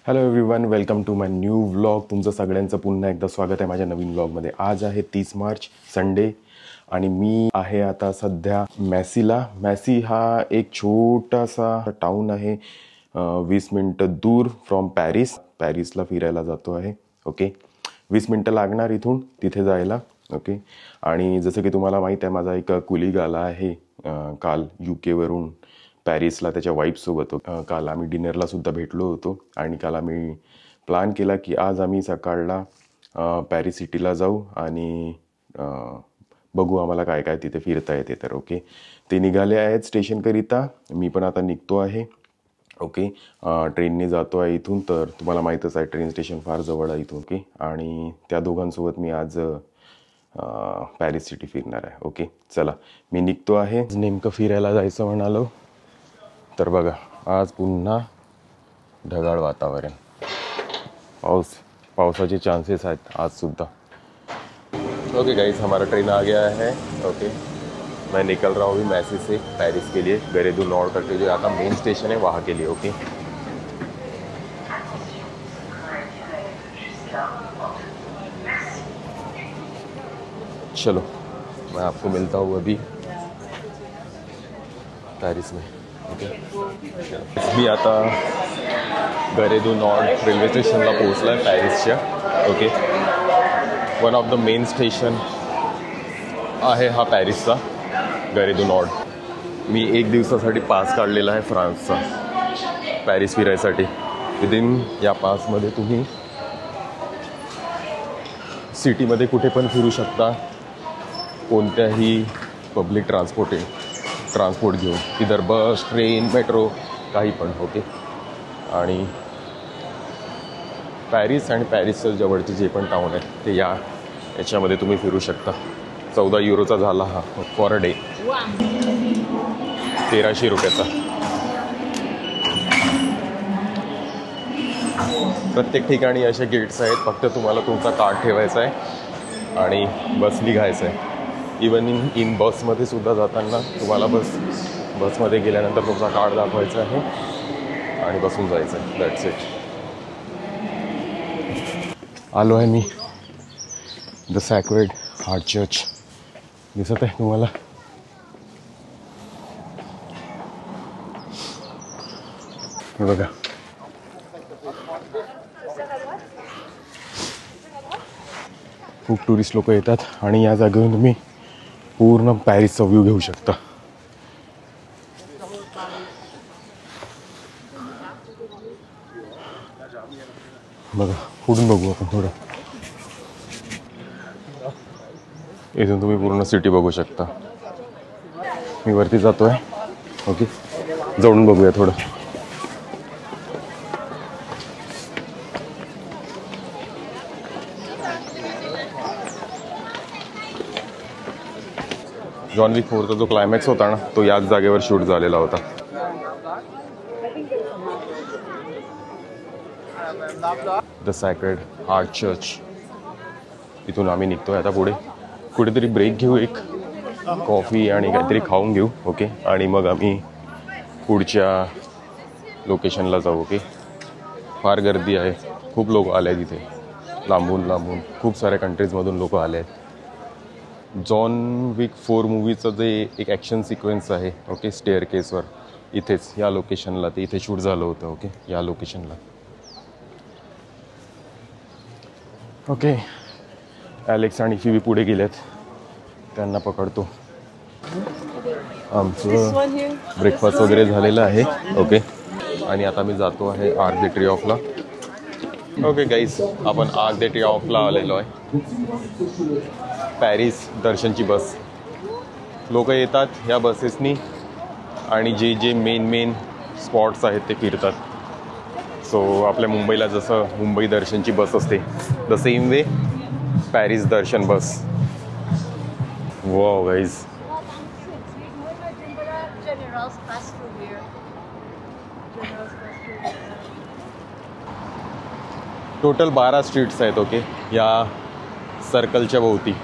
Hello everyone, welcome to my new vlog. तुमचं सगळ्यांचं पुन्हा एकदा स्वागत आहे माझ्या नवीन व्लॉगमध्ये. आज आहे 30 मार्च, संडे, आणि मी आहे आता सध्या मॅसीला. मॅसी हा एक छोटासा टाऊन आहे, 20 मिनटं दूर फ्रॉम पॅरिसला फिरायला जातो आहे. ओके, 20 मिनटं लागणार इथून तिथे जायला. ओके, आणि जसं की तुम्हाला माहीत आहे, माझा एक कुलीग आला आहे काल UK वरून पॅरिसला त्याच्या वाईफसोबत. काल आम्ही डिनरला सुद्धा भेटलो होतो आणि काल आम्ही प्लॅन केला की आज आम्ही सकाळला पॅरिस सिटीला जाऊ आणि बघू आम्हाला काय काय तिथे फिरता येते. तर ओके, ते निघाले आहेत स्टेशनकरिता. मी पण आता निघतो आहे. ओके, ट्रेनने जातो आहे इथून. तर तुम्हाला माहीतच आहे, ट्रेन स्टेशन फार जवळ आहे इथून. ओके, आणि त्या दोघांसोबत मी आज पॅरिस सिटी फिरणार आहे. ओके, चला मी निघतो आहे. नेमकं फिरायला जायचं म्हणालो तर बघा, आज पुन्हा ढगाळ वातावरण, पावसाचे चांसेस आहेत आज सुद्धा. ओके गाइस, हमारा ट्रेन आ गया है. ओके, मैं निकल रहा हूँ मैसी से पेरिस के लिए. गरे दू नॉर्ड करके जो यहाँ का मेन स्टेशन है वहाँ के लिए. ओके, चलो मैं आपको मिलता हूँ अभी पॅरिस में. ओके, मी आता गरे दू नॉर्ड रेल्वे स्टेशनला पोहोचला आहे पॅरिसच्या. Okay, one of the main station आहे हा पॅरिसचा, गरे दू नॉर्ड. मी एक दिवसासाठी पास काढलेला आहे फ्रान्सचा पॅरिस फिरायसाठी. विदिन या पासमध्ये तुम्ही सिटीमध्ये कुठे पण फिरू शकता, कोणत्याही पब्लिक ट्रान्सपोर्ट घेऊन, इधर बस, ट्रेन, मेट्रो, काही पण. ओके, आणि पॅरिस आणि पॅरिसच्या जवळचे जे पण टाऊन आहेत ते याच्यामध्ये तुम्ही फिरू शकता. 14 युरोचा झाला हा फॉर अ डे, 1300 रुपयाचा. प्रत्येक ठिकाणी असे गेट्स आहेत, फक्त तुम्हाला तुमचा कार्ड ठेवायचा आहे आणि बस निघायचं आहे. इवन इन बसमध्ये सुद्धा जाताना तुम्हाला बसमध्ये गेल्यानंतर तुमचा कार्ड दाखवायचा आहे आणि बसून जायचं आहे. That's it. आलो आहे me the sacred heart church. दिसत आहे तुम्हाला? हे बघा, खूप टुरिस्ट लोक येतात आणि या जागेवरून तुम्ही पूर्ण पॅरिसचा व्ह्यू घेऊ शकता. बघा, पुढून बघू आपण थोडं. इथून तुम्ही पूर्ण सिटी बघू शकता. मी वरती जातो आहे. ओके, जाऊन बघूया थोडं. जॉन विक 4चा जो क्लायमॅक्स होता ना, तो याच जागेवर शूट झालेला होता. The sacred heart church. इथून आम्ही निघतोय आता पुढे. कुठेतरी ब्रेक घेऊ, एक कॉफी आणि काहीतरी खाऊन घेऊ. ओके, आणि मग आम्ही पुढच्या लोकेशनला जाऊ. ओके, फार गर्दी आहे, खूप लोक आले आहेत इथे, लांबून खूप साऱ्या कंट्रीजमधून लोक आले आहेत. जॉन विक 4 मूवीचं जे एक ॲक्शन सिक्वेन्स आहे, ओके, स्टेअर केसवर, इथेच या लोकेशनला, ते इथे शूट झालं होतं. ओके, या लोकेशनला. ओके, ॲलेक्स आणि फिबी पुढे गेलेत, त्यांना पकडतो. आमचं ब्रेकफास्ट वगैरे झालेलं आहे. ओके, आणि आता मी जातो आहे आर्क द ट्रिऑम्फला. ओके गाईज, आपण आर्क द ट्रिऑम्फला आलेलो आहे. पॅरिस दर्शनची बस. लोक येतात या बसेसनी आणि जे मेन स्पॉट्स आहेत ते फिरतात. सो आपल्या मुंबईला जसं मुंबई दर्शनची बस असते, the same way Paris Darshan bus. Wow guys, total 12 streets आहेत. ओके, या सर्कलच्या भोवती.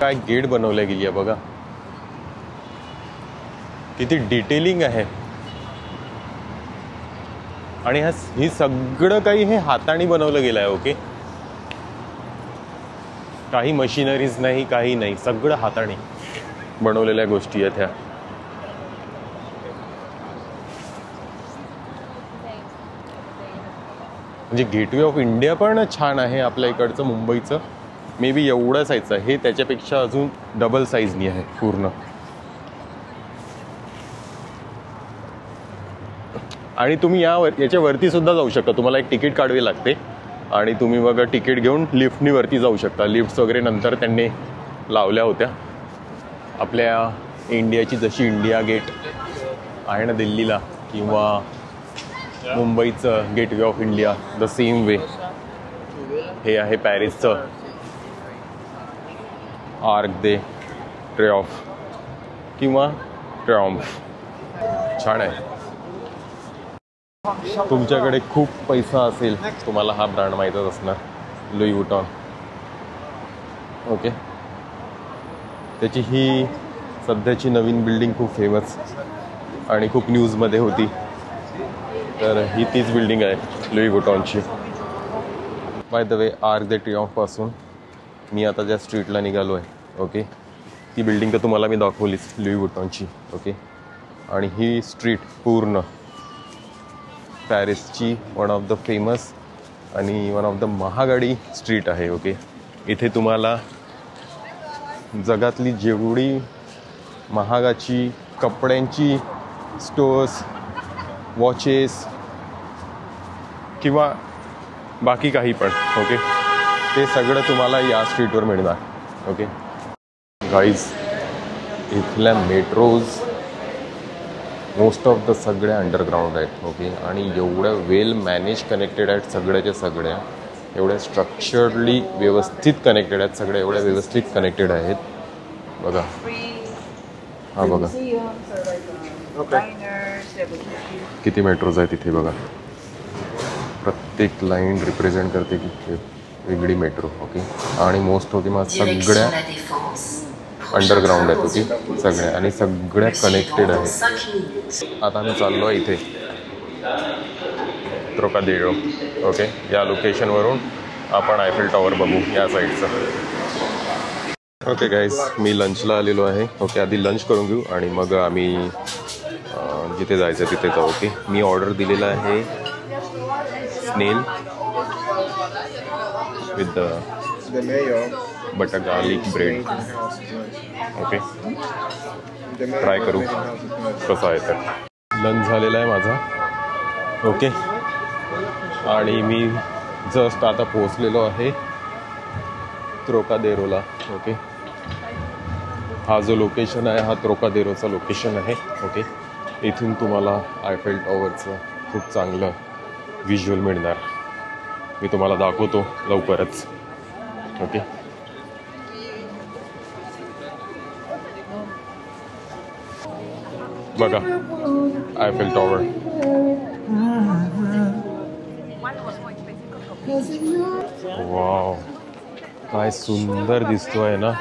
काय गेट बनवल्या गेली आहे बघा, किती डिटेलिंग आहे. आणि ही सगळं काही हे हाताने बनवलं गेलं आहे. ओके, काही मशिनरीज नाही, काही नाही, सगळं हाताने बनवलेल्या गोष्टी आहेत ह्या. म्हणजे गेटवे ऑफ इंडिया पण छान आहे आपल्या इकडचं मुंबईचं. मे बी एवढं साईजचं आहे, हे त्याच्यापेक्षा अजून डबल साईजनी आहे पूर्ण. आणि तुम्ही याच्यावरती सुद्धा जाऊ शकता. तुम्हाला एक तिकीट काढावी लागते आणि तुम्ही बघा तिकीट घेऊन लिफ्टनी वरती जाऊ शकता. लिफ्ट्स वगैरे नंतर त्यांनी लावल्या होत्या. आपल्या इंडियाची जशी इंडिया गेट आहे ना दिल्लीला, किंवा मुंबईचं gateway of India, the same way हे आहे पॅरिसचं आर्क दे ट्रिऑम्फ किंवा ट्रिऑम्फ. छान आहे. तुमच्याकडे खूप पैसा असेल, तुम्हाला हा ब्रँड माहीतच असणार, लुई वुटॉन. ओके, त्याची ही सध्याची नवीन बिल्डिंग खूप फेमस आणि खूप न्यूजमध्ये होती. तर ही तीच बिल्डिंग आहे लुई वुटॉनची. By the way, arc de ट्रिऑम्फपासून मी आता ज्या स्ट्रीटला निघालो आहे, ओके, ती बिल्डिंग तर तुम्हाला मी दाखवलीच, लुई वुटॉनची. ओके, आणि ही स्ट्रीट पूर्ण पॅरिसची वन ऑफ द फेमस आणि वन ऑफ द महागडी स्ट्रीट आहे. ओके, इथे तुम्हाला जगातली जेवढी महागाची कपड्यांची स्टोर्स, वॉचेस किंवा बाकी काही पण, ओके, ते सगळं तुम्हाला या स्ट्रीटवर मिळणार. ओके गाईज, इथल्या मेट्रोज मोस्ट ऑफ द सगळ्या अंडरग्राऊंड आहेत. ओके, आणि एवढ्या वेल मॅनेज कनेक्टेड आहेत सगळ्याच्या सगळ्या, एवढ्या स्ट्रक्चरली व्यवस्थित कनेक्टेड आहेत सगळ्या, एवढ्या व्यवस्थित कनेक्टेड आहेत. बघा, हा बघा किती मेट्रोज आहेत इथे. बघा, प्रत्येक लाईन रिप्रेझेंट करते की वेगळी मेट्रो. ओके, आणि मोस्ट ऑफ द सगळ्या अंडरग्राऊंड आहेत. ओके, सगळ्या, आणि सगळ्या कनेक्टेड आहेत. आता आम्ही चाललो आहे इथे ट्रोकादेरो. ओके, या लोकेशनवरून आपण आयफेल टॉवर बघू या साईडचं. ओके गाईज, मी लंचला आलेलो आहे. ओके, आधी लंच करून घेऊ आणि मग आम्ही जिथे जायचं तिथे जाऊ. ओके, मी ऑर्डर दिलेला आहे स्नेल with butter garlic bread. Okay, try करू कसं आहे. तर लंच झालेला आहे माझा. ओके, आणि मी जस्ट आता पोहोचलेलो आहे ट्रोकादेरोला. ओके, हा जो लोकेशन आहे हा ट्रोकादेरोचा लोकेशन आहे. ओके, इथून तुम्हाला आयफेल टॉवरचं खूप चांगलं व्हिज्युअल मिळणार. मी तुम्हाला दाखवतो लवकरच. ओके, बघा आयफेल टॉवर. वाव, काय सुंदर दिसतोय ना.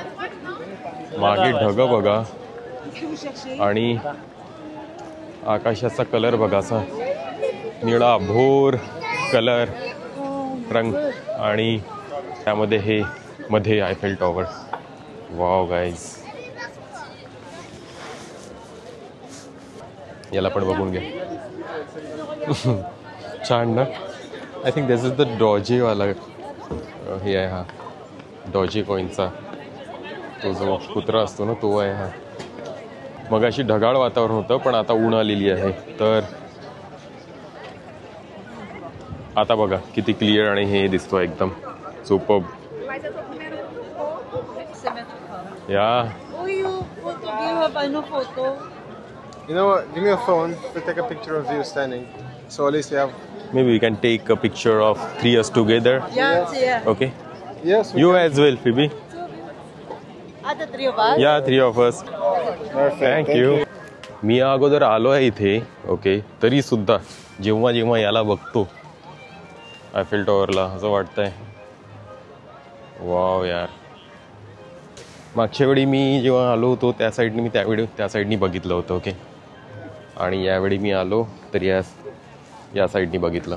मागे ढग बघा आणि आकाशाचा कलर बघा, असा निळा भोर कलर रंग, आणि त्यामध्ये हे मध्ये आयफेल टॉवर. वाव गाईज, याला पण बघून घ्या. छान ना. I think this is the डॉजेवाला हे आहे. हा डॉजे कॉईनचा तो जो कुत्रा असतो ना, तो आहे हा. मग अशी ढगाळ वातावरण होतं, पण आता ऊन आलेली आहे. तर आता बघा किती क्लिअर आणि हे दिसतो एकदम सुपर्ब. या You know what? Give me a phone to take a picture of you standing. So at least you have. maybe we can take a picture of 3 us together. Yeah. Okay. Yes. You as well, Phoebe. The 3 of us? Yeah, 3 of us. Perfect. Thank you. मी अगोदर आलो आहे इथे. Okay, तरी सुद्धा जेव्हा जेव्हा याला बघतो आयफेल टॉवरला, असं वाटतंय वाव यार. मागच्या वेळी मी जेव्हा आलो होतो त्या साईडनी, मी त्या साईडनी बघितलं होतं. ओके, आणि यावेळी मी आलो तर या या साईडनी बघितलं.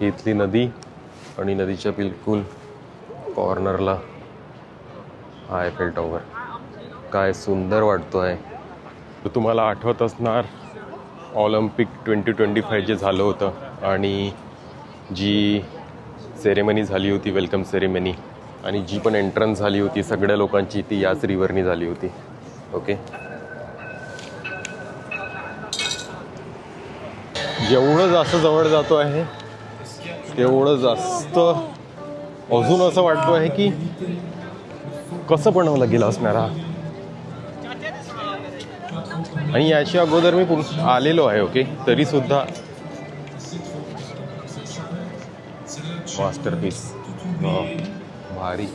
ही इथली नदी आणि नदीच्या बिलकुल कॉर्नरला हा आयफेल टॉवर. काय सुंदर वाटतो आहे. तुम्हाला आठवत असणार ऑलिम्पिक 2025 जे झालं होतं आणि जी सेरेमनी झाली होती, वेलकम सेरेमनी, आणि जी पण एंट्रन्स झाली होती सगळ्या लोकांची, ती याच रिव्हरनी झाली होती. ओके, जेवढं जास्त जवळ जातो आहे तेवढं जास्त अजून असं वाटतो आहे की कसं बनवलं गेलं असणार हा. आणि याच्या अगोदर मी आलेलो आहे. ओके, तरी सुद्धा मास्टरपीस, भारी.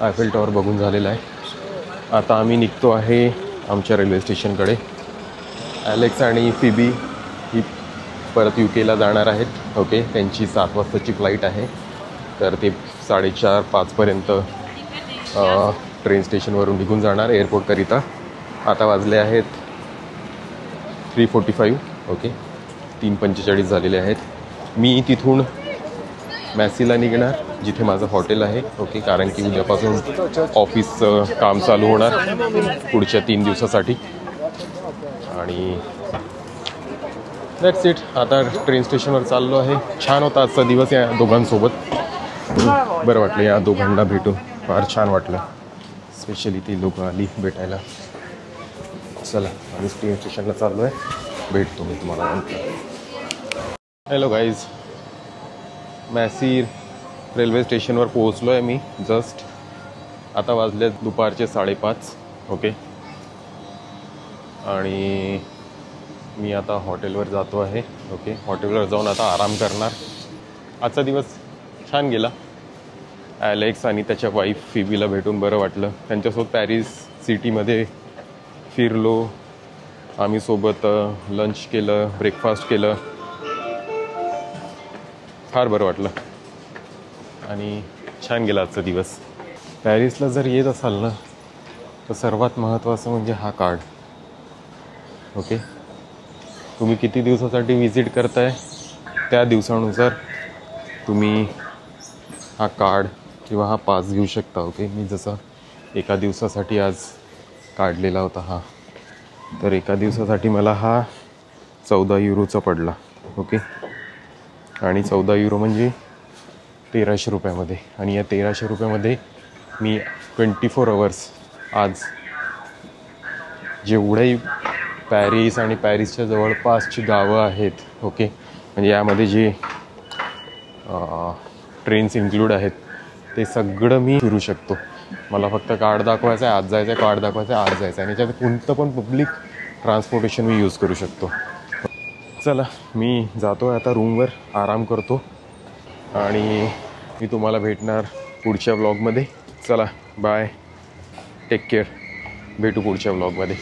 आयफेल टॉवर बघून झालेला आहे. आता आम्ही निघतो आहे आमच्या रेल्वे स्टेशनकडे. ॲलेक्स आणि फिबी ही परत UK ला जाणार आहेत. ओके, त्यांची 7 वाजताची फ्लाईट आहे, तर ते 4:30-5 पर्यंत ट्रेन स्टेशनवरून निघून जाणार एअरपोर्टकरिता. आता वाजले आहेत 3:45. ओके, 3:45 झालेले आहेत. मी तिथून मॅसीला निघणार, जिथे माझं हॉटेल आहे. ओके, कारण की उद्यापासून ऑफिसचं काम चालू होणार पुढच्या 3 दिवसासाठी. आणि दॅट्स इट. आता ट्रेन स्टेशनवर चाललो आहे. छान होता आजचा दिवस या दोघांसोबत. बरं वाटलं या दोघांना भेटून, फार छान वाटलं. स्पेशली ती लोक आली भेटायला. चला, आम्ही ट्रेन स्टेशनला चाललो आहे. भेटतो मी तुम्हाला नंतर. हॅलो गाईज, मॅसी रेल्वे स्टेशनवर पोहोचलो आहे मी जस्ट. आता वाजले दुपारचे 5:30. ओके, आणि मी आता हॉटेलवर जातो आहे. ओके, हॉटेलवर जाऊन आता आराम करणार. आजचा दिवस छान गेला. ॲलेक्स आणि त्याच्या वाईफ फिबीला भेटून बरं वाटलं. त्यांच्यासोबत पॅरिस सिटीमध्ये फिरलो. आम्ही सोबत लंच केलं, ब्रेकफास्ट केलं. फार बरं वाटलं आणि छान गेला आजचा दिवस. पॅरिसला जर येत असाल ना, तर सर्वात महत्त्वाचं म्हणजे हा कार्ड. ओके, तुम्ही किती दिवसासाठी विजिट करताय त्या दिवसानुसार तुम्ही हा कार्ड किंवा हा पास घेऊ शकता. ओके, मी जसा एका दिवसासाठी आज काढलेला होता हा, तर एका दिवसासाठी मला हा 14 युरोचा पडला. ओके, आणि 14 युरो म्हणजे 1300 रुपयामध्ये. आणि या 1300 रुपयामध्ये मी 24 आवर्स आज जेवढेही पॅरिस आणि पॅरिसच्या जवळपासची गावं आहेत, ओके, म्हणजे यामध्ये जे ट्रेन्स इन्क्लूड आहेत ते सगळं मी फिरू शकतो. मला फक्त कार्ड दाखवायचं आहे, आज जायचं आहे, कार्ड दाखवायचं आहे, आज जायचं आहे. आणि याच्यात कोणतं पण पब्लिक ट्रान्सपोर्टेशन मी यूज करू शकतो. चला, मी जातो आहे आता रूमवर, आराम करतो आणि मी तुम्हाला भेटणार पुढच्या व्लॉगमध्ये. चला, बाय, टेक केअर. भेटू पुढच्या व्लॉगमध्ये.